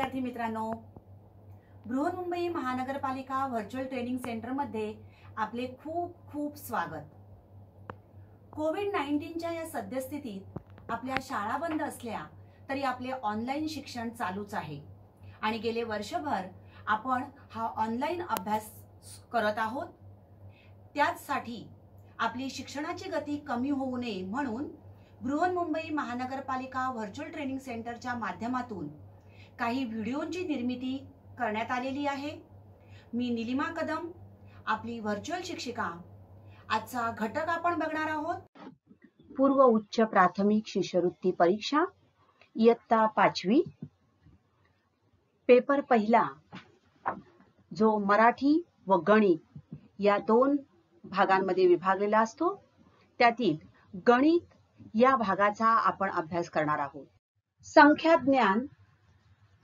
विद्यार्थी मित्रांनो, बृहन्मुंबई महानगरपालिका व्हर्च्युअल ट्रेनिंग सेंटर मध्ये आपले खूप खूप स्वागत। कोविड-19च्या या सद्यस्थितीत आपल्या शाळा बंद असल्या तरी आपले ऑनलाईन शिक्षण चालूच आहे आणि गेले वर्षभर आपण हा ऑनलाईन अभ्यास करत आहोत। त्यासाठी आपली शिक्षणाची गती कमी होऊ नये म्हणून बृहन्मुंबई महानगरपालिका व्हर्च्युअल ट्रेनिंग सेंटरच्या माध्यमातून काही व्हिडिओंची निर्मिती करण्यात आलेली आहे। मी निलिमा कदम, आपली व्हर्च्युअल शिक्षिका। आजचा घटक आपण बघणार आहोत पूर्व उच्च प्राथमिक शिष्यवृत्ती परीक्षा इयत्ता 5वी। पेपर पहिला जो मराठी व गणित या दोन भागांमध्ये विभागलेला असतो, त्यातील गणित या भागाचा आपण अभ्यास करणार आहोत। संख्या ज्ञान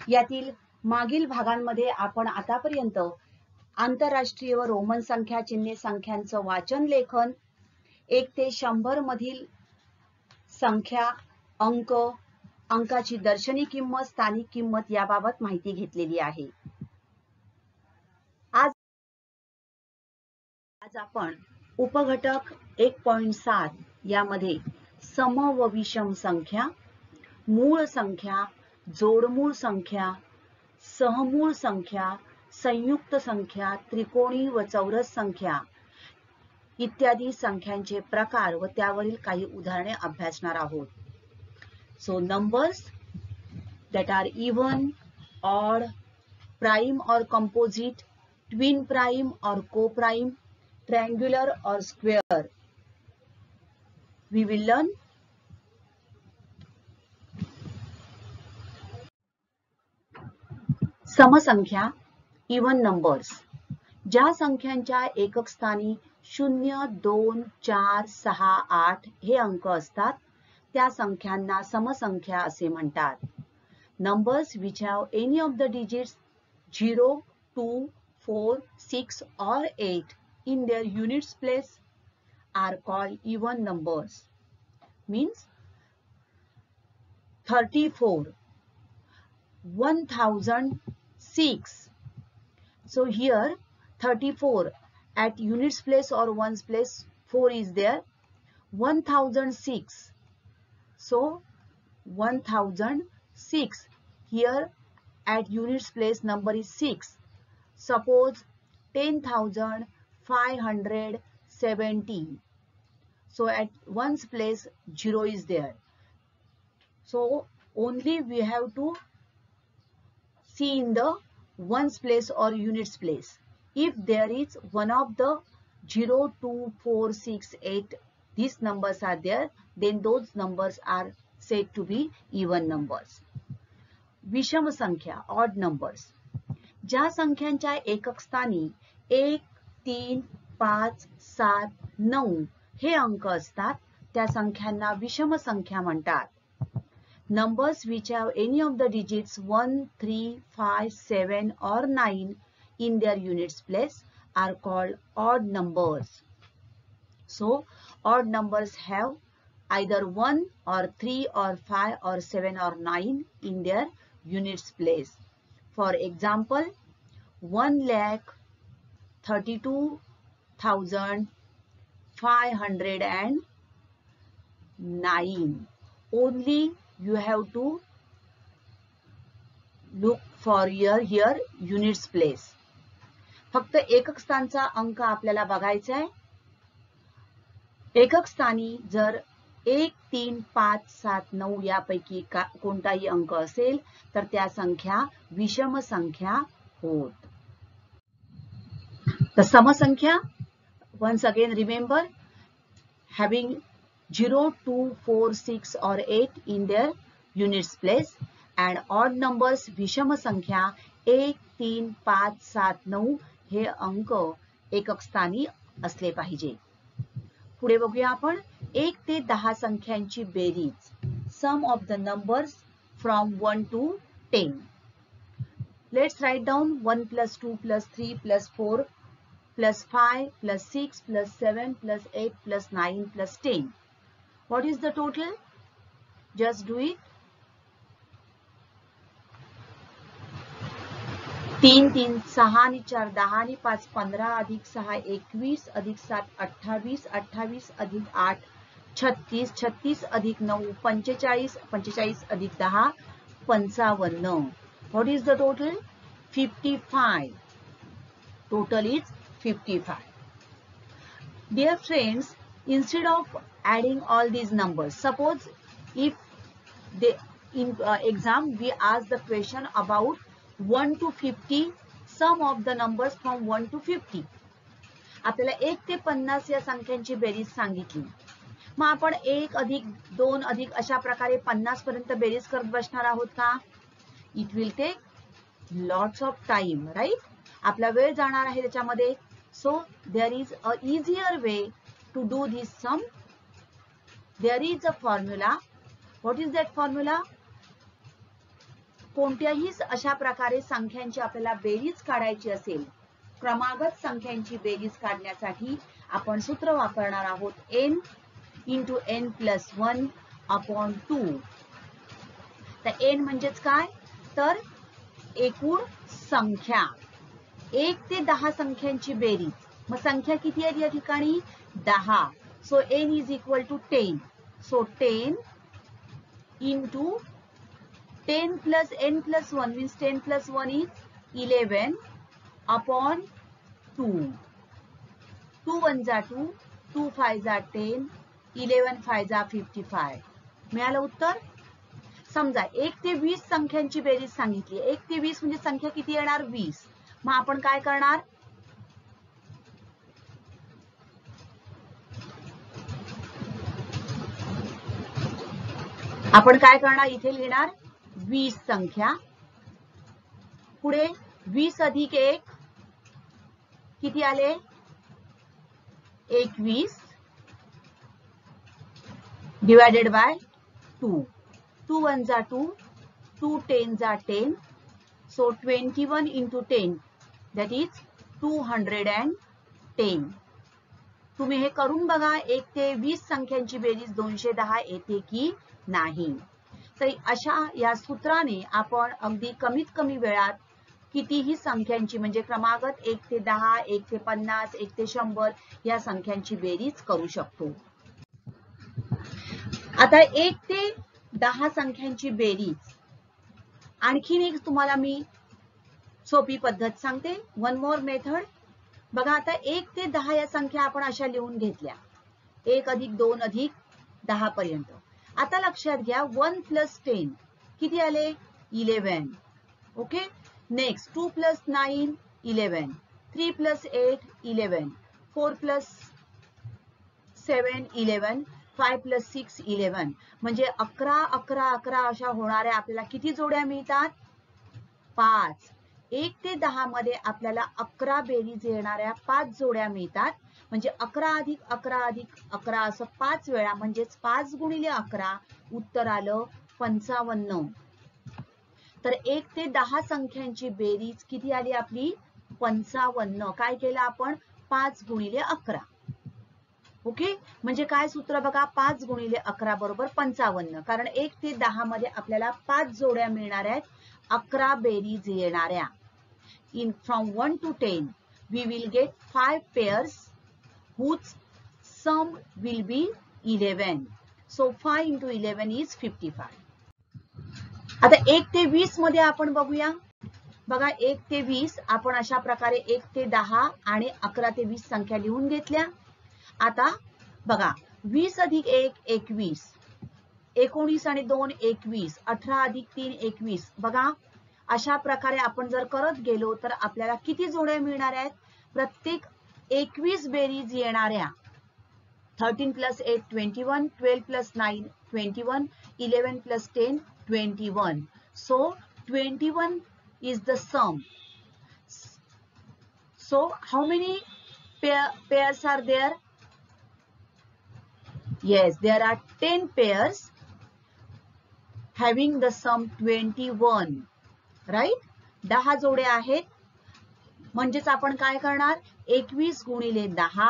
यातील मागील भागांमध्ये आपण आतापर्यंत आंतरराष्ट्रीय व रोमन संख्या चिन्हे संख्यांचं वाचन लेखन, 1 ते 100 मधील संख्या, अंक, अंकाची दर्शनी किंमत, स्थानिक किंमत याबाबत माहिती घेतलेली आहे। आज आपण उपघटक 1.7 यामध्ये सम व विषम संख्या, मूळ संख्या, जोडमूळ संख्या, सहमूळ संख्या, संयुक्त संख्या, त्रिकोणी व चौरस संख्या इत्यादी संख्यांचे प्रकार व त्यावरील काही उदाहरणे अभ्यासणार आहोत। So numbers that are even, odd, prime or composite, twin prime or co-prime, triangular or square. We will learn समसंख्या, इवन नंबर्स। ज्या संख्यांच्या एकक स्थानी 0, 2, 4, 6, 8 हे अंक असतात त्या संख्यांना समसंख्या असे म्हणतात। Numbers which have any of the digits 0, 2, 4, 6 or 8 in their units place are called even numbers. Means 34, 1006. So here 34 at units place or ones place 4 is there. 1006. So 1006 here at units place number is 6. Suppose 10,570. So at ones place 0 is there. So only we have to see in the ones place or units place. If there is one of the 0, 2, 4, 6, 8 these numbers are there, then those numbers are said to be even numbers. विषम संख्या, odd numbers. ज्या संख्यांच्या एकक स्थानी 1, 3, 5, 7, 9 हे अंक असतात त्या संख्यांना विषम संख्या म्हणतात। Numbers which have any of the digits 1, 3, 5, 7 or 9 in their units place are called odd numbers. So odd numbers have either 1 or 3 or 5 or 7 or 9 in their units place. For example, 1,32,509. Only you have to look for your here units place. फक्त एकक स्थानचा अंक आपल्याला बघायचा आहे। एकक स्थानी जर 1, 3, 5, 7, 9 यापैकी कोणताही अंक असेल तर त्या संख्या विषम संख्या होत। The समसंख्या, once again remember, having 0, 2, 4, 6 or 8 in their units place, and odd numbers विषम संख्या 1, 3, 5, 7, 9 हे अंक एकक स्थानी असले पाहिजे। पुढे बघूया आपण 1 ते 10 संख्यांची बेरीज, sum of the numbers from 1 to 10. Let's write down 1 plus 2 plus 3 plus 4 plus 5 plus 6 plus 7 plus 8 plus 9 plus 10. What is the total? Just do it. 3 3 6 आणि 4 10 आणि 5 15 अधिक 6 21 अधिक 7 28 28 अधिक 8 36 36 अधिक 9 45 45 अधिक 10 55. What is the total? 55. Total is 55. Dear friends, instead of adding all these numbers, suppose if in exam we ask the question about 1 to 50, sum of the numbers from 1 to 50. आपल्याला 1 ते 50 या संख्यांची बेरीज सांगितली. मग आपण 1 अधिक 2 अधिक अशा प्रकारे 50 पर्यंत बेरीज करत बसणार आहोत का? It will take lots of time, right? आपला वेळ जाणार आहे त्याच्यामध्ये. So there is a easier way to do this sum. There is a formula. What is that formula? कोणत्याही अशा प्रकारे संख्यांची आपल्याला बेरीज काढायची असेल, क्रमागत संख्यांची बेरीज काढण्यासाठी आपण सूत्र वापरणार आहोत n into n plus 1 upon 2. तर n म्हणजेच काय? तर एकूण संख्या. 1 ते 10 संख्यांची बेरीज. मग संख्या किती आहे या ठिकाणी? 10. So n is equal to 10. So 10 into 10 plus n plus 1 means 10 plus 1 is 11 upon 2. 2 1s are 2, 2 5s are 10, 11 5s are 55. मिळालं उत्तर? समजा 1 ते 20 संख्यांची बेरीज सांगितली. 1 ते 20 म्हणजे संख्या किती येणार? 20. मग आपण काय करणार? आपण काय करणार? इथे लिहिणार 20 संख्या. पुढे 20 अधिक 1 किती आले? 21 divided by 2. 2 1s are 2, 2 10s are 10. So 21 into 10, that is 210. तुम्ही हे करून बघा. 1 ते 20 संख्यांची बेरीज 210 येते की नाही. तर अशा या सूत्राने आपण अगदी कमीत कमी वेळात कितीही संख्यांची म्हणजे क्रमागत 1 ते 10, 1 ते 50, 1 ते 100 या संख्यांची बेरीज करू शकतो. आता 1 ते 10 संख्यांची बेरीज आणखीन एक तुम्हाला मी सोपी पद्धत सांगते. One more method. बघा आता 1 ते 10 या संख्या आपण अशा लिहून घेतल्या. 1 अधिक 2 अधिक 10 पर्यंत. आता लक्षात घ्या 1 प्लस 10 किती आले? 11. Okay. Next 2 plus 9 11, 3 plus 8 11, 4 plus 7 11, 5 plus 6 11. म्हणजे 11 11 11 अशा होणाऱ्या आपल्याला किती जोड्या मिळतात? 5. 1 ते 10 मध्ये आपल्याला 11 बेरीज येणाऱ्या 5 जोड्या मिळतात. म्हणजे 11 अधिक 11 अधिक 11 असं 5 वेळा म्हणजेच 5 गुणिले 11 उत्तर आलं 55. तर 1 ते 10 संख्यांची बेरीज किती आली आपली? 55. काय केलं आपण? 5 गुणिले 11. ओके. म्हणजे काय सूत्र बघा? 5 गुणिले 11 बरोबर 55. कारण 1 ते 10 मध्ये आपल्याला 5 जोड्या मिळणार आहेत, 11 बेरीज येणाऱ्या. In from 1 to 10 we will get 5 pairs whose sum will be 11. So 5 into 11 is 55. आता 1 ते 20 मध्ये आपण बघूया. बघा 1 ते 20 आपण अशा प्रकारे 1 ते 10 आणि 11 ते 20 संख्या लिहून घेतल्या. आता बघा 20 अधिक 1 21, 19 आणि 2 21, 18 अधिक 3 21. बघा अशा प्रकारे आपण जर करत गेलो तर आपल्याला किती जोड्या मिळणार आहेत? प्रत्येक 21 बेरीज येणाऱ्या 13 plus 8 21, 12 plus 9 21, 11 plus 10 21. So 21 is the sum. So how many pairs are there? Yes, there are 10 pairs having the sum 21. Right. 10 जोड्या आहेत. म्हणजेच आपण काय करणार? 21 गुणिले 10.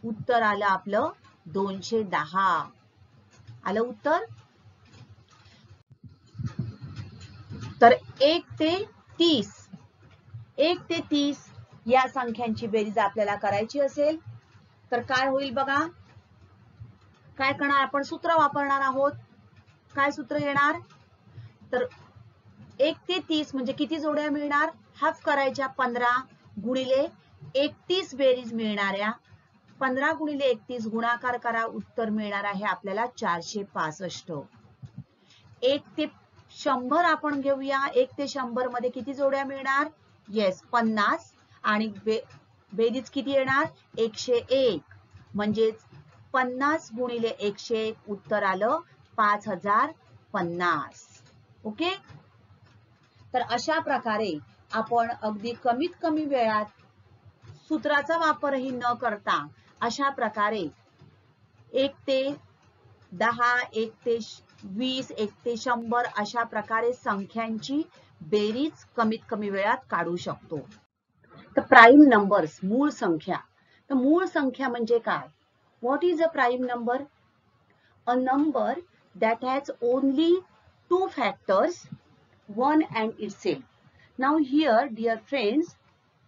उत्तर आलं आपलं 210. आलं उत्तर. तर 1 ते 30 1 ते 30 या संख्यांची बेरीज आपल्याला करायची असेल तर काय होईल बघा. काय करणार आपण, सूत्र वापरणार आहोत. काय सूत्र येणार तर 1 ते 30 म्हणजे किती जोड्या मिळणार, हाफ करायच्या 15 गुणिले 31 बेरीज मिळणाऱ्या 15 गुणिले 31 गुणाकार करा, उत्तर मिळणार आहे आपल्याला 465. 1 ते 100 आपण घेऊया. 1 ते 100 मध्ये किती जोड्या मिळणार, येस 50 आणि बेरीज किती येणार 101 म्हणजेच 50 गुणिले 101 उत्तर आलं 5050. ओके. तर अशा प्रकारे आपण अगदी कमीत कमी वेळात सूत्राचा वापरही न करता अशा प्रकारे 1 ते 10, 1 ते 20, 1 ते 100 अशा प्रकारे संख्यांची बेरीज कमीत कमी वेळात काढू शकतो. तर प्राईम नंबर्स, मूळ संख्या. तर मूळ संख्या म्हणजे काय, what is a prime number? A number that has only two factors, one and itself. Now here, dear friends,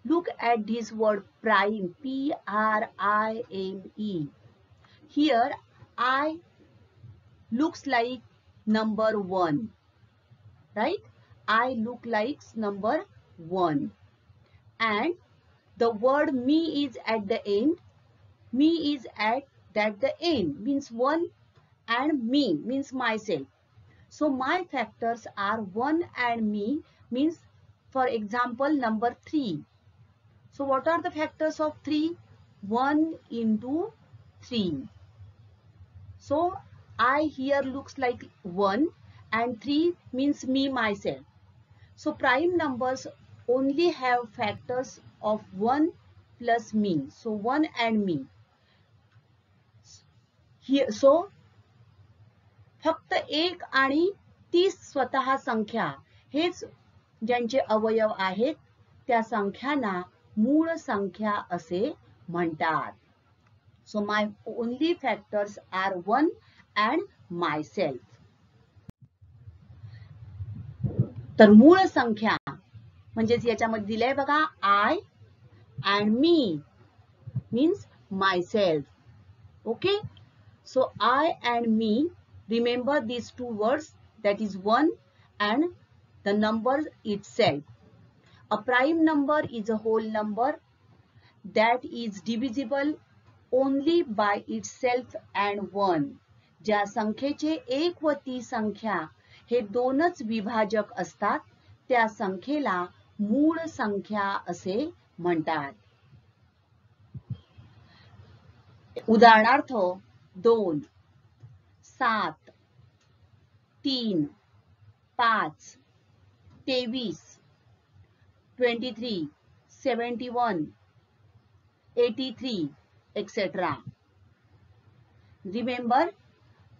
look at this word prime, P-R-I-M-E. Here, I looks like number 1, right? I look like number 1. And the word me is at the end. Me is at the end, means 1 and me means myself. So my factors are 1 and me, means for example number 3. So what are the factors of 3? 1 into 3. So I here looks like 1 and 3 means me myself. So prime numbers only have factors of 1 plus me. So 1 and me. Here, so फक्त 1 आणि 30 स्वतः संख्या हेच ज्यांचे अवयव आहेत त्या संख्यांना मूळ संख्या असे म्हणतात. So my only factors are 1 and myself. तर मूळ संख्या म्हणजेच याच्यामध्ये दिलंय बघा I and me means myself. Okay, so I and me, remember these two words, that is 1 and the number itself. A prime number is a whole number that is divisible only by itself and 1. ज्या संख्येचे 1 व ती संख्या हे दोनच विभाजक असतात त्या संख्येला मूळ संख्या असे म्हणतात. उदाहरणार्थ 2, 7, 3, 5, 23, 23, 71, 83, etc. Remember,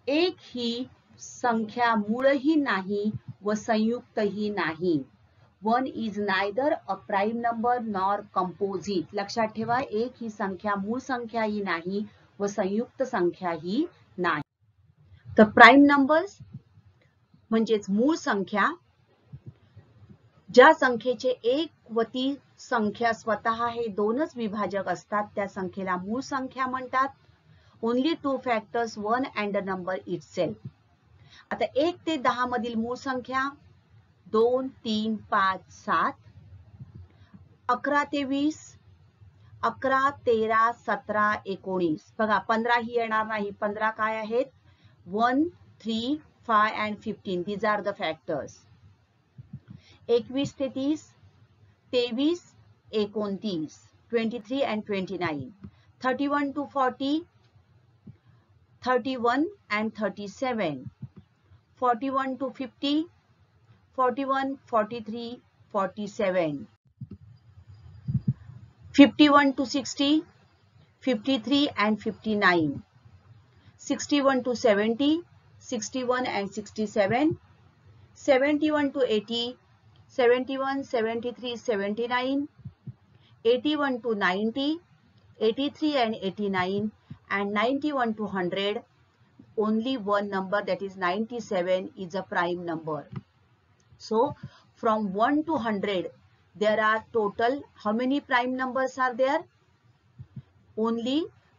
एक ही संख्या मूळही नाही व संयुक्तही नाही. 1 is neither a prime number nor composite. लक्षात ठेवा, एक ही संख्या मूळ संख्याही नाही व संयुक्त संख्याही नाही. तर प्राईम नंबर्स म्हणजेच मूळ संख्या ज्या संख्येचे 1 व ती संख्या स्वतः हे दोनच विभाजक असतात त्या संख्येला मूळ संख्या म्हणतात. Only two factors 1 and the number itself. आता 1 ते 10 मधील मूळ संख्या 2, 3, 5, 7. 11 ते 20, 11, 13, 17, 19. बघा 15 ही येणार नाही. 15 काय आहेत? 1, 3, 5 and 15. These are the factors. 21 ते 30, 23, 29, 23 and 29. 31 to 40, 31 and 37. 41 to 50, 41, 43, 47. 51 to 60, 53 and 59. 61 to 70, 61 and 67. 71 to 80, 71, 73, 79. 81 to 90, 83 and 89. And 91 to 100. Only one number, that is 97, is a prime number. So from 1 to 100, there are total how many prime numbers are there? Only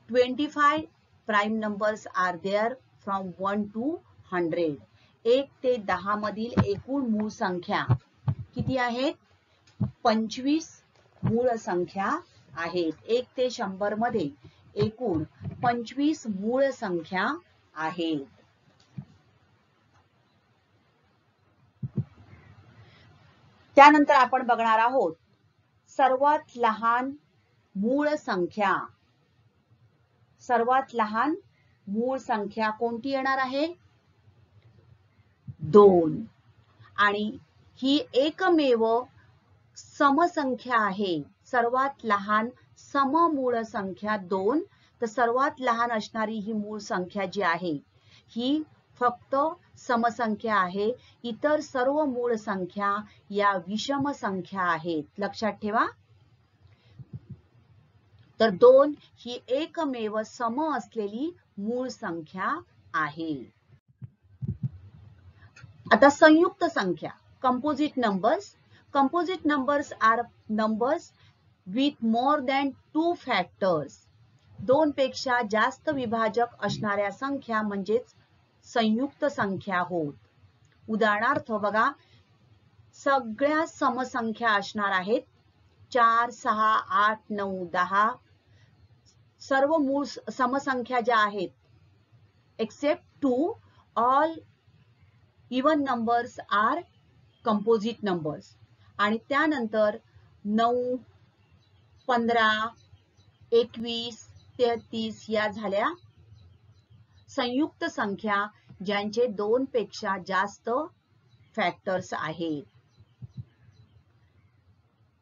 25 prime numbers are there from 1 to 100. 1 ते 10 मधील एकूण मूळ संख्या किती आहेत? 25 मूळ संख्या आहेत. 1 ते 100 मध्ये एकूण 25 मूळ संख्या आहेत. त्यानंतर आपण बघणार आहोत सर्वात लहान मूळ संख्या. सर्वात लहान मूळ संख्या कोणती येणार आहे? 2. आणि ही एकमेव समसंख्या आहे. सर्वात लहान सममूळ संख्या 2. तर सर्वात लहान असणारी ही मूळ संख्या जी आहे ही फक्त समसंख्या आहे. इतर सर्व मूळ संख्या या विषम संख्या आहेत. लक्षात ठेवा. तर 2 ही एकमेव सम असलेली मूळ संख्या आहे. आता संयुक्त संख्या composite numbers. Composite numbers are numbers with more than 2 factors. 2 पेक्षा जास्त विभाजक असणाऱ्या संख्या म्हणजेच संयुक्त संख्या होत. उदाहरणार्थ बघा, सगळ्या समसंख्या असणार आहेत. 4, 6, 8, 9, 10 सर्व मूळ समसंख्या ज्या आहेत except 2, all even numbers are composite numbers. आणि त्यानंतर 9, 15, 21, 33 या झाल्या संयुक्त संख्या ज्यांचे 2 पेक्षा जास्त फॅक्टर्स आहेत.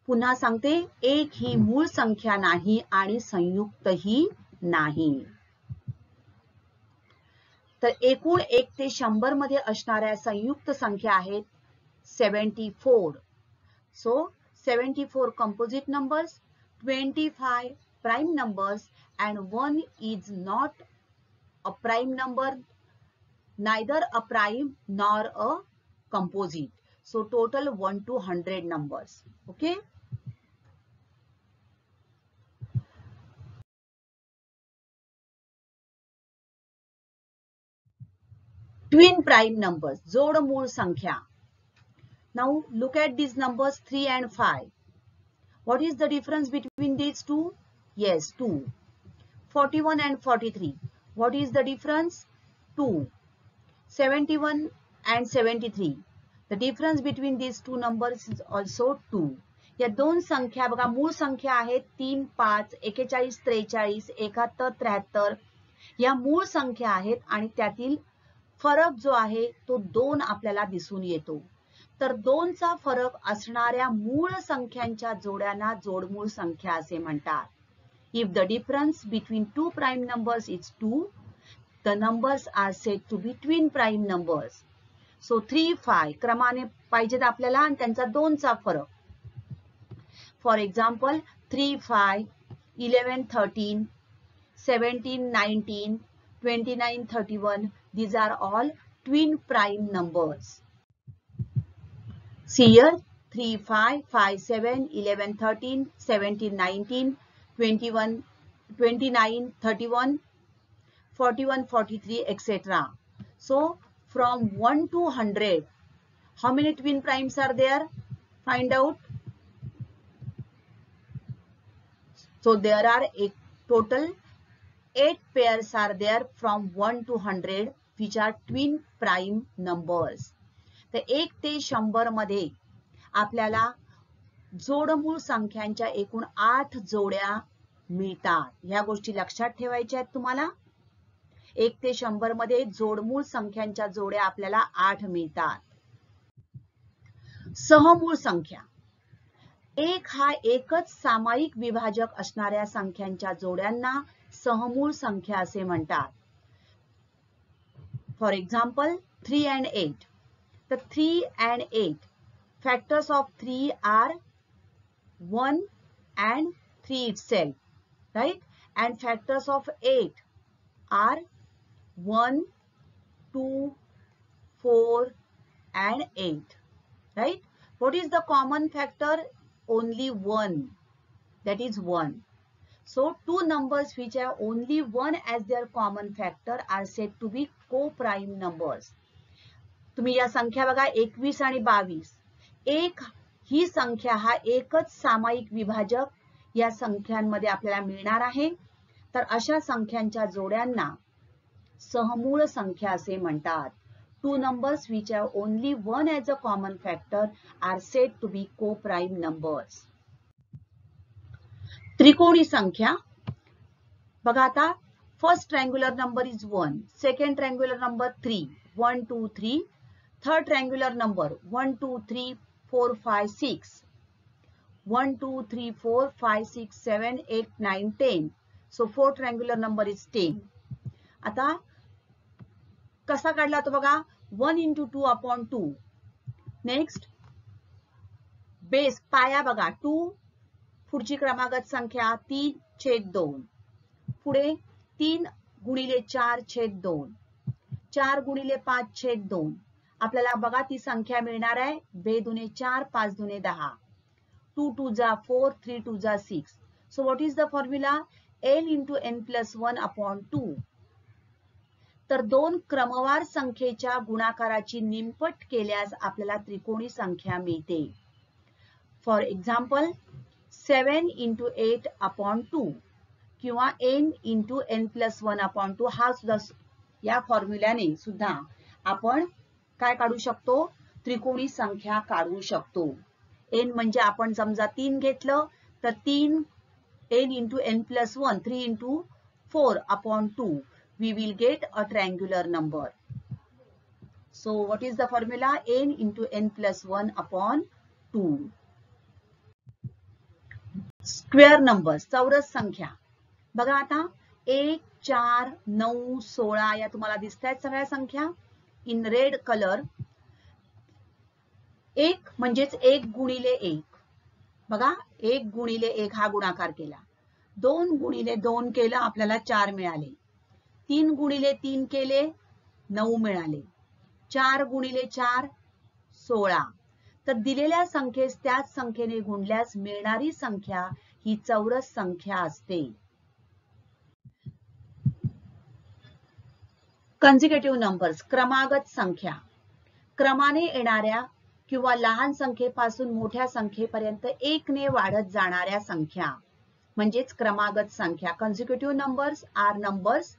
पुन्हा सांगते, 1 ही मूळ संख्या नाही आणि संयुक्तही नाही. तर एकूण 1 ते 100 मध्ये असणाऱ्या संयुक्त संख्या आहेत 74. So 74 composite numbers, 25 prime numbers and 1 is not a prime number, neither a prime nor a composite. So total 1 to 100 numbers. Okay. Twin prime numbers, जोड मूळ संख्या. Now look at these numbers 3 and 5. What is the difference between these two? Yes, 2. 41 and 43. What is the difference? 2. 71 and 73. The difference between these two numbers is also 2. या दोन संख्या बघा मूळ संख्या आहेत 3, 5, 41, 43, 71, 73 या मूळ संख्या आहेत आणि त्यातील फरक जो आहे तो 2 आपल्याला दिसून येतो. तर 2 चा फरक असणाऱ्या मूळ संख्यांच्या जोड्यांना जोडमूळ संख्या असे म्हणतात. If the difference between two prime numbers is 2, the numbers are said to be twin prime numbers. So 3, 5 क्रमाने पाहिजेत आपल्याला आणि त्यांचा 2 चा फरक. For example, 3, 5, 11, 13, 17, 19, 29, 31. These are all twin prime numbers. See here, 3, 5, 5, 7, 11, 13, 17, 19, 21, 29, 31, 41, 43, etc. So from 1 to 100, how many twin primes are there? Find out. So there are a total 8 pairs are there from 1 to 100 which are twin prime numbers. तर 1 ते 100 मध्ये आपल्याला जोडमूळ संख्यांच्या एकूण 8 जोड्या मिळतात. ह्या गोष्टी लक्षात ठेवायच्या आहेत तुम्हाला. 1 ते 100 मध्ये जोडमूळ संख्यांच्या जोड्या आपल्याला 8 मिळतात. सहमूळ संख्या. 1 हा एकच सामायिक विभाजक असणाऱ्या संख्यांच्या जोड्यांना सहमूळ संख्या असे म्हणतात. For example 3 and 8. The 3 and 8 factors of 3 are 1 and 3 itself, right? And factors of 8 are 1, 2, 4 and 8, right? What is the common factor only one, that is 1. So two numbers which have only 1 as their common factor are said to be co-prime numbers. तुम्ही या संख्या बघा 21 आणि 22. एक ही संख्या हा एकच सामायिक विभाजक या संख्यांमध्ये आपल्याला मिळणार आहे. तर अशा संख्यांच्या जोड्यांना सहमूळ संख्या असे म्हणतात. Two numbers which have only 1 as a common factor are said to be co-prime numbers. त्रिकोणी संख्या बघा आता, first triangular number is 1, second triangular number 3, 1 2 3, third triangular number 1 2 3 4 5 6, 1 2 3 4 5 6 7 8 9 10. So fourth triangular number is 10. आता कसा काढला तो बघा, 1 into 2 upon 2. नेक्स्ट बेस पाया बघा 2, पुढची क्रमागत संख्या 3/2, पुढे 3 गुणिले 4/2, 4 गुणिले 5/2. आपल्याला बघा ती संख्या मिळणार आहे 2 दुने 4, 5 दुने 10, 2 2 जा 4, 3 2 जा 6. So what is the formula? n into n plus 1 upon 2. तर दोन क्रमवार संख्येच्या गुणाकाराची निमपट केल्यास आपल्याला त्रिकोणी संख्या मिळते. फॉर एक्झाम्पल 7 into 8 upon 2 किंवा n into n plus 1 upon 2. हा सुद्धा या फॉर्म्युल्याने सुद्धा आपण काय काढू शकतो? त्रिकोणी संख्या काढू शकतो. n म्हणजे आपण समजा 3 घेतलं तर 3 n into n plus 1, 3 into 4 upon 2, we will get a triangular number. So what is the formula? n into n plus 1 upon 2. Square numbers, चौरस संख्या बघा आता 1 4 9 16 या तुम्हाला दिसतायत सगळ्या संख्या इन रेड कलर. 1 म्हणजेच 1 गुणिले 1 बघा, 1 गुणिले 1 हा गुणाकार केला, 2 गुणिले 2 केलं आपल्याला 4 मिळाले, 3 गुणिले 3 केले 9 मिळाले, 4 गुणिले 4 16. तर दिलेल्या संख्येस त्याच संख्येने गुणल्यास मिळणारी संख्या ही चौरस संख्या असते. कन्झिक्युटिव्ह नंबर्स, क्रमागत संख्या, क्रमाने येणाऱ्या किंवा लहान संख्येपासून मोठ्या संख्येपर्यंत 1 ने वाढत जाणाऱ्या संख्या म्हणजेच क्रमागत संख्या. Consecutive numbers are numbers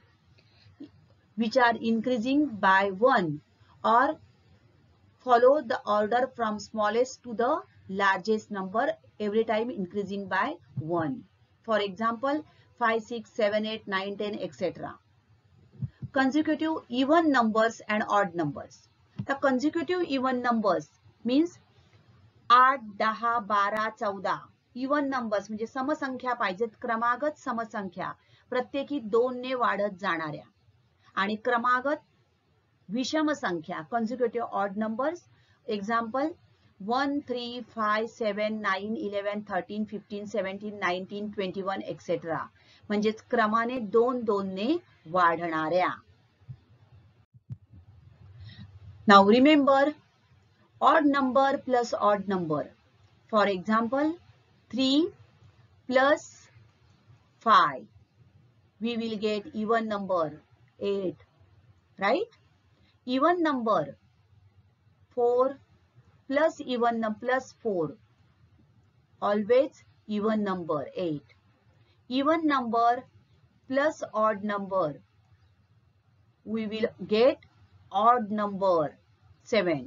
which are increasing by 1 or follow the order from smallest to the largest number, every time increasing by 1. For example 5 6 7 8 9 10 etc. Consecutive even numbers and odd numbers. The consecutive even numbers means 8 10 12 14. Even numbers म्हणजे समसंख्या पाहिजेत, क्रमागत समसंख्या प्रत्येकी 2 ने वाढत जाणाऱ्या. आणि क्रमागत विषम संख्या consecutive odd numbers, example 1 3 5 7 9 11 13 15 17 19 21 etcetera म्हणजेच क्रमाने 2 2 ने वाढणाऱ्या. Now remember odd number plus odd number. For example 3 plus 5, we will get even number 8, right? Even number 4 plus even plus 4, always even number 8. Even number plus odd number, we will get odd number 7,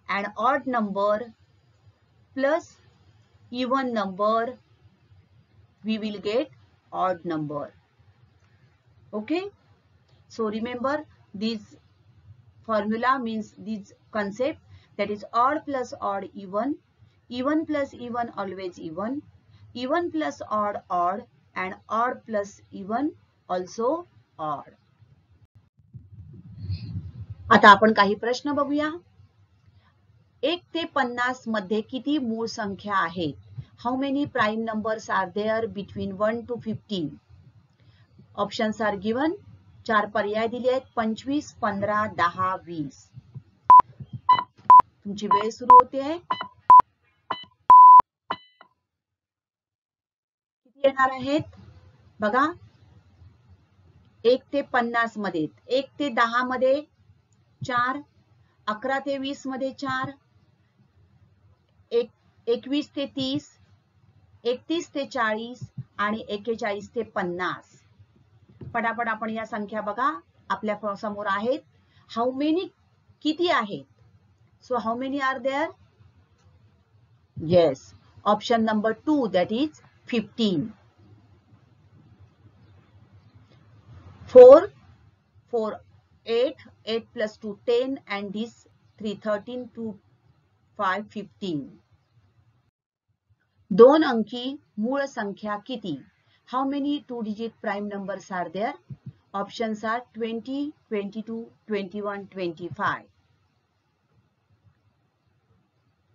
and odd number plus even number we will get odd number. Okay, so remember this formula means this concept, that is odd plus odd even, even plus even always even plus odd odd, and odd plus even also odd. आता आपण काही प्रश्न बघूया. 1 ते 50 मध्ये किती मूळ संख्या आहेत? How many prime numbers are there between 1 to 15? Options are given. 4 पर्याय दिले आहेत, 25 15 10 20. तुमची वेळ सुरू होते आहे. येणार आहेत बघा. 1 ते 50 मध्ये, 1 ते 10 मध्ये 4, 11 ते 20 मध्ये 4, 21 ते 30, 31 ते 40 आणि 41 ते 50. पटापट आपण या संख्या बघा आपल्या समोर आहेत. हाऊ मेनी किती आहेत? So how many are there? Yes, option number 2, that is 15. 4, 8, 8 plus 2, 10 and this 3, 13, 2, 5, 15. 2 अंकी मूळ संख्या किती? How many two-digit prime numbers are there? Options are 20, 22, 21, 25.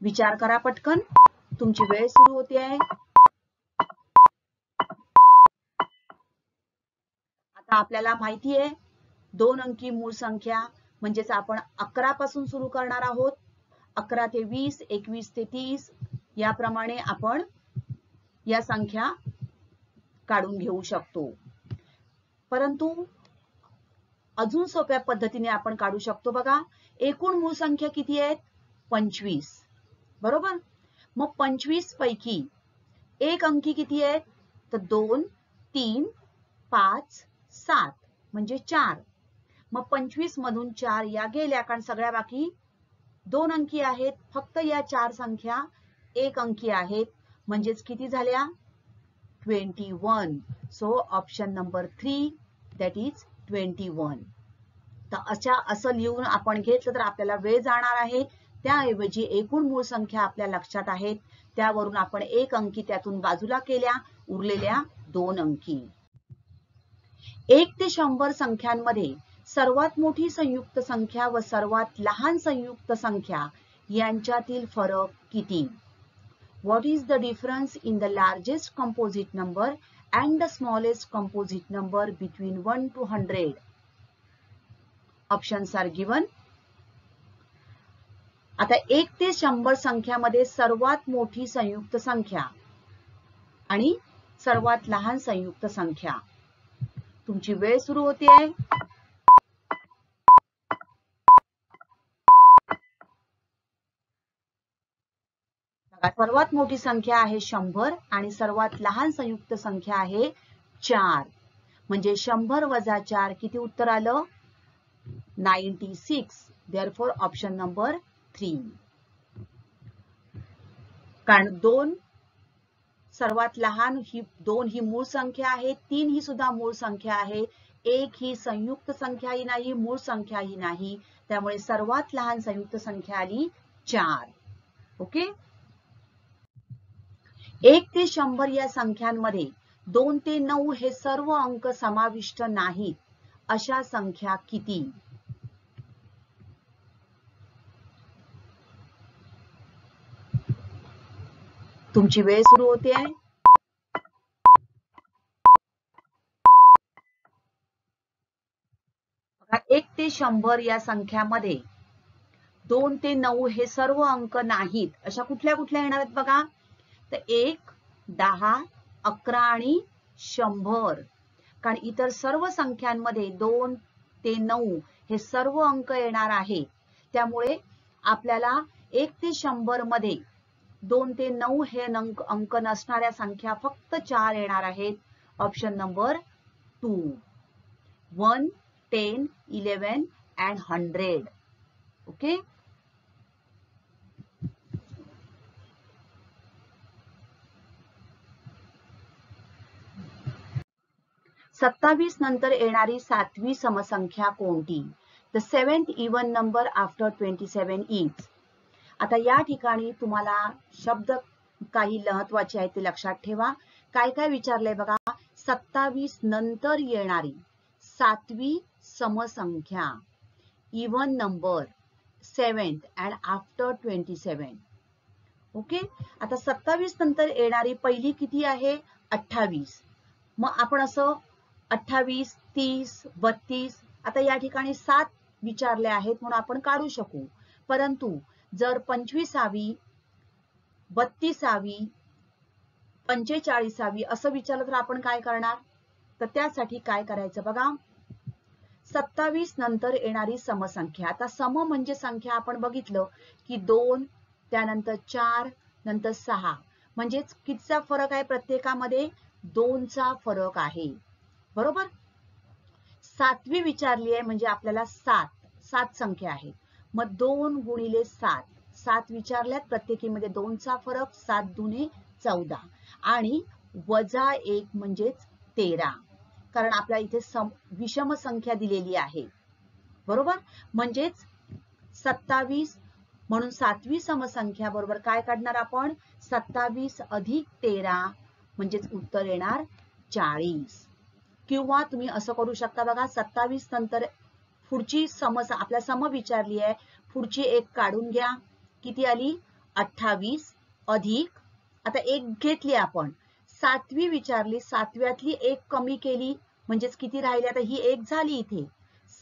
विचार करा पटकन, तुमची वेळ सुरू होते आहे. आता आपल्याला माहिती आहे 2 अंकी मूळ संख्या म्हणजेच आपण 11 पासून सुरू करणार आहोत. 11 ते 20, 21 ते 30 याप्रमाणे आपण या संख्या काढून घेऊ शकतो. परंतु अजून सोप्या पद्धतीने आपण काढू शकतो बघा. एकूण मूळ संख्या किती आहेत? 25, बरोबर. मग 25 पैकी एक अंकी किती आहेत? तर 2, 3, 5, 7 म्हणजे 4. मग 25 मधून 4 या गेल्या, कारण सगळ्या बाकी 2 अंकी आहेत. फक्त या 4 संख्या एक अंकी आहेत, म्हणजेच किती झाल्या? 21. So option number 3, that is 21. तर असं लिहून आपण घेतलं तर आपल्याला वेळ जाणार आहे. त्याऐवजी एकूण मूळ संख्या आपल्या लक्षात आहेत, त्यावरून आपण एक अंकी त्यातून बाजूला केल्या, उरलेल्या 2 अंकी. 1 ते 100 संख्यांमध्ये सर्वात मोठी संयुक्त संख्या व सर्वात लहान संयुक्त संख्या यांच्यातील फरक किती? What is the difference in the largest composite number and the smallest composite number between 1 to 100? Options are given. आता 1 ते 100 संख्यामध्ये सर्वात मोठी संयुक्त संख्या आणि सर्वात लहान संयुक्त संख्या. तुमची वेळ सुरू होते आहे. सर्वात मोठी संख्या आहे 100 आणि सर्वात लहान संयुक्त संख्या आहे 4. म्हणजे 100 वजा 4 किती उत्तर आलं? 96. Therefore option number 3. कारण 2 सर्वात लहान ही 2 ही मूळ संख्या आहे, 3 ही सुद्धा मूळ संख्या आहे, 1 ही संयुक्त संख्याही नाही, मूळ संख्याही नाही. त्यामुळे सर्वात लहान संयुक्त संख्या आली 4. ओके. 1 ते 100 या संख्यांमध्ये 2 ते 9 हे सर्व अंक समाविष्ट नाहीत अशा संख्या किती? तुमची वेळ सुरू होते आहे. बघा, 1 ते 100 या संख्यामध्ये 2 ते 9 हे सर्व अंक नाहीत अशा कुठल्या कुठल्या येणार आहेत बघा. तर 1, 10, 11 आणि 100. कारण इतर सर्व संख्यांमध्ये 2 ते 9 हे सर्व अंक येणार आहेत. त्यामुळे आपल्याला 1 ते 100 मध्ये 2 ते 9 हे अंक नसणाऱ्या संख्या फक्त 4 येणार आहेत. Option number 2. 1, 10, 11 and 100. ओके. सत्तावीस नंतर येणारी 7वी समसंख्या कोणती? The seventh even number after 27 is. आता या ठिकाणी तुम्हाला शब्द काही महत्वाचे आहेत ते लक्षात ठेवा. काय काय विचारलंय बघा. 27 नंतर येणारी 7वी समसंख्या, even number, 7th and after 27. Okay. आता 27 नंतर येणारी पहिली किती आहे? 28. मग आपण असं 28, 30, 32 आता या ठिकाणी 7 विचारले आहेत म्हणून आपण काढू शकू. परंतु जर 25वी, 32वी, 45वी असं विचारलं तर आपण काय करणार? तर त्यासाठी काय करायचं बघा, 27 नंतर येणारी समसंख्या. आता सम म्हणजे संख्या आपण बघितलं की 2, त्यानंतर 4, नंतर 6, म्हणजेच कितीचा फरक आहे प्रत्येकामध्ये? 2चा फरक आहे, बरोबर. 7वी विचारली आहे म्हणजे आपल्याला 7 संख्या आहे, मग 2 गुणिले 7, 7 विचारल्यात, प्रत्येकीमध्ये 2चा फरक, 7 दुने 14 आणि वजा 1 म्हणजेच 13, कारण आपल्या इथे विषम संख्या दिलेली आहे, बरोबर. म्हणजेच 27 म्हणून 7वी समसंख्या बरोबर काय काढणार आपण? 27 अधिक 13 म्हणजेच उत्तर येणार 40. किंवा तुम्ही असं करू शकता बघा, 27 नंतर पुढची आपल्या सम विचारली आहे, पुढची एक काढून घ्या, किती आली? 28 अधिक, आता एक घेतली आपण, 7वी विचारली, 7व्यातली एक कमी केली म्हणजेच किती राहिले? आता ही एक झाली इथे,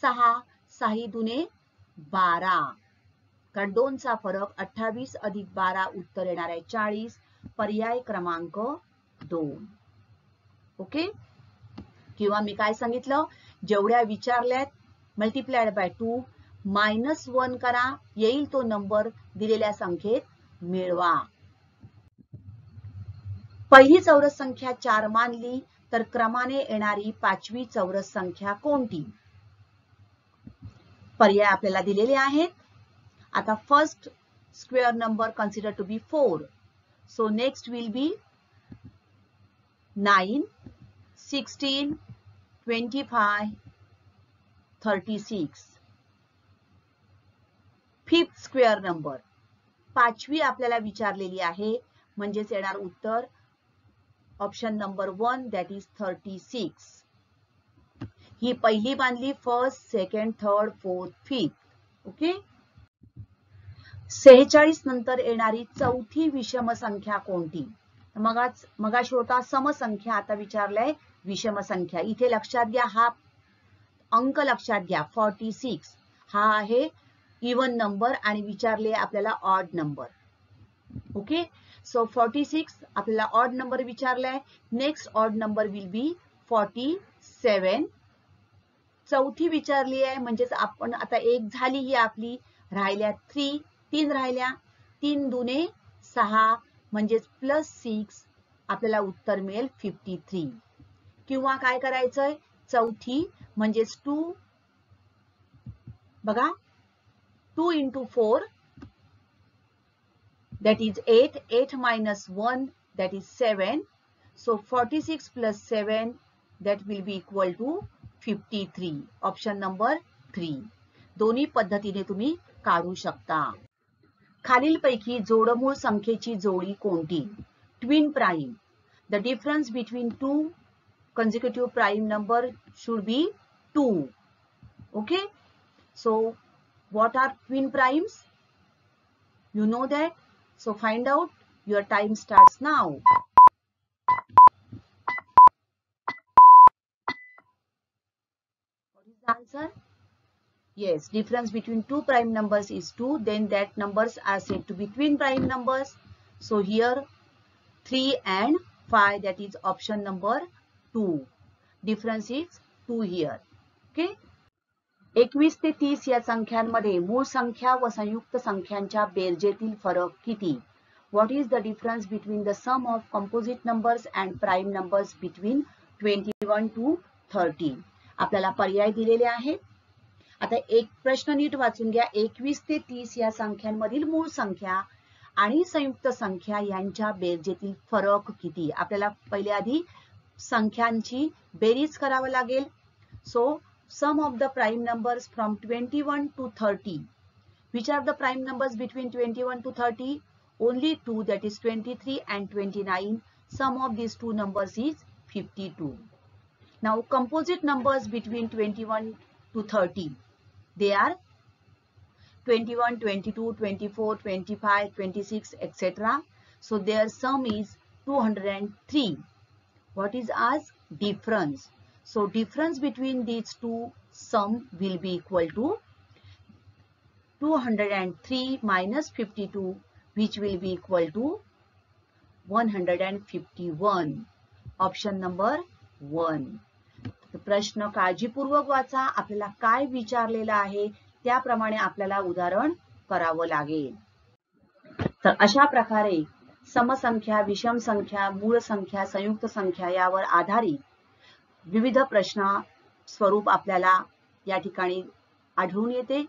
6, 6 दुने 12, कारण 2चा फरक, 28 अधिक 12 उत्तर येणार आहे 40, पर्याय क्रमांक 2. ओके. किंवा मी काय सांगितलं, जेवढ्या विचारल्यात मल्टिप्लाइड बाय 2 -1 करा, येईल तो नंबर दिलेल्या संख्येत मिळवा. पहिली चौरस संख्या 4 मानली तर क्रमाने येणारी 5वी चौरस संख्या कोणती? पर्याय आपल्याला दिलेले आहेत. आता first square number consider to be 4, so next will be 9, 16, 25, 36. Fifth square number, 5वी आपल्याला विचारलेली आहे, म्हणजेच येणार उत्तर ऑप्शन नंबर 1, दॅट इज 36. ही पहिली बांधली, first, second, third, fourth, fifth. Okay. 46 नंतर येणारी चौथी विषम संख्या कोणती? मगाशी होता समसंख्या, आता विचारलंय विषम संख्या. इथे लक्षात घ्या, हा अंक लक्षात घ्या, 46 हा आहे इवन नंबर आणि विचारले आपल्याला ऑड नंबर. ओके. सो 46 आपल्याला ऑड नंबर विचारलाय. Next odd number will be 47. चौथी विचारली आहे, म्हणजेच आपण आता एक झाली ही आपली, राहिल्या 3 राहिल्या, 3 दुने 6 म्हणजेच +6 आपल्याला उत्तर मिळेल 53. किंवा काय करायचंय, चौथी म्हणजेच 2 बघा, 2 into 4 that is 8, 8 minus 1 that is 7, so 46 plus 7 that will be equal to 53. Option number 3. दोन्ही पद्धतीने तुम्ही काढू शकता. खालीलपैकी जोडमूळ संख्येची जोडी कोणती? Twin prime. The difference between two consecutive prime number should be 2. Okay. So what are twin primes? You know that. So find out. Your time starts now. What is the answer? Yes, difference between two prime numbers is 2. Then that numbers are said to be twin prime numbers. So here 3 and 5, that is option number 2. Difference is 2 here. Okay. 21 ते 30 या संख्यांमध्ये मूळ संख्या व संयुक्त संख्यांच्या बेरजेतील फरक किती? What is the difference between the sum of composite numbers and prime numbers between 21 to 30? आपल्याला पर्याय दिलेले आहेत. आता एक प्रश्न नीट वाचून घ्या. 21 ते 30 या संख्यांमधील मूळ संख्या आणि संयुक्त संख्या यांच्या बेरजेतील फरक किती? आपल्याला पहिले आधी संख्यांची बेरीज करावी लागेल. So sum of the prime numbers from 21 to 30. Which are the prime numbers between 21 to 30? Only 2, that is 23 and 29. Sum of these two numbers is 52. Now composite numbers between 21 to 30. They are 21, 22, 24, 25, 26, etc. So their sum is 203. What is as difference? So difference between these two sum will be equal to 203 minus 52, which will be equal to 151. Option number 1. प्रश्न काळजीपूर्वक वाचा. आपल्याला काय विचारलेलं आहे त्याप्रमाणे आपल्याला उदाहरण करावं लागेल. तर अशा प्रकारे समसंख्या, विषम संख्या, मूळ संख्या, संयुक्त संख्या यावर आधारित विविध प्रश्न स्वरूप आपल्याला या ठिकाणी आढळून येते.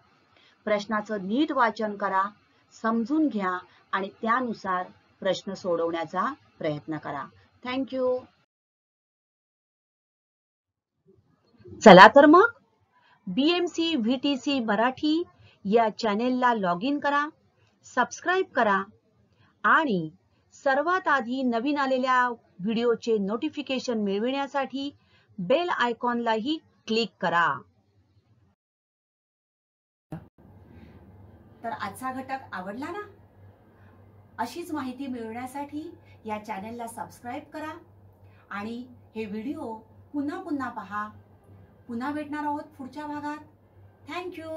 प्रश्नाचं नीट वाचन करा, समजून घ्या आणि त्यानुसार प्रश्न सोडवण्याचा प्रयत्न करा. थँक्यू. चला तर मग BMC VTC मराठी या चॅनेलला लॉग इन करा, सबस्क्राईब करा आणि सर्वात आधी नवीन आलेल्या व्हिडिओचे नोटिफिकेशन मिळविण्यासाठी बेल आयकॉनलाही क्लिक करा. तर आजचा घटक आवडला ना? अशीच माहिती मिळवण्यासाठी या चॅनेलला सबस्क्राईब करा आणि हे व्हिडिओ पुन्हा पुन्हा पहा. पुन्हा भेटणार आहोत पुढच्या भागात. थँक्यू.